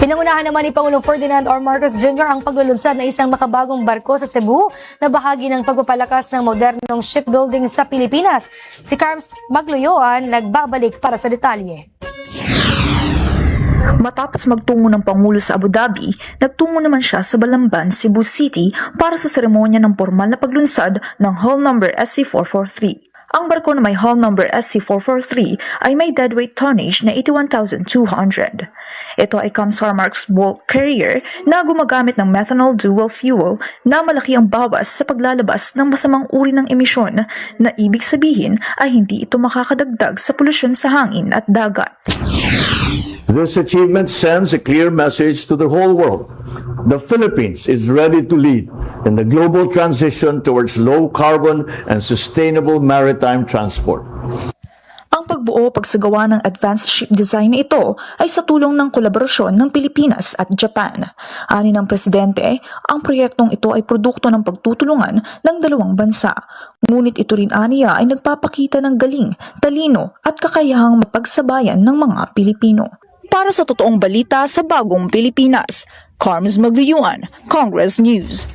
Pinangunahan naman ni Pangulong Ferdinand R. Marcos Jr. ang paglulunsad ng isang makabagong barko sa Cebu na bahagi ng pagpapalakas ng modernong shipbuilding sa Pilipinas. Si Carms Magloyoan nagbabalik para sa detalye. Matapos magtungo ng Pangulo sa Abu Dhabi, nagtungo naman siya sa Balamban, Cebu City para sa seremonya ng formal na paglunsad ng hull number SC443. Ang barko na may hull number SC443 ay may deadweight tonnage na 81,200. Ito ay Kamsarmax bulk carrier na gumagamit ng methanol dual fuel na malaki ang bawas sa paglalabas ng masamang uri ng emisyon na ibig sabihin ay hindi ito makakadagdag sa polusyon sa hangin at dagat. This achievement sends a clear message to the whole world. The Philippines is ready to lead in the global transition towards low carbon and sustainable maritime transport. Ang pagsagawa ng advanced ship design na ito ay sa tulong ng kolaborasyon ng Pilipinas at Japan. Ani ng Presidente, ang proyektong ito ay produkto ng pagtutulungan ng dalawang bansa. Ngunit ito rin aniya ay nagpapakita ng galing, talino at kakayahang mapagsabayan ng mga Pilipino. Para sa totoong balita sa bagong Pilipinas, Carms Magloyoan, Congress News.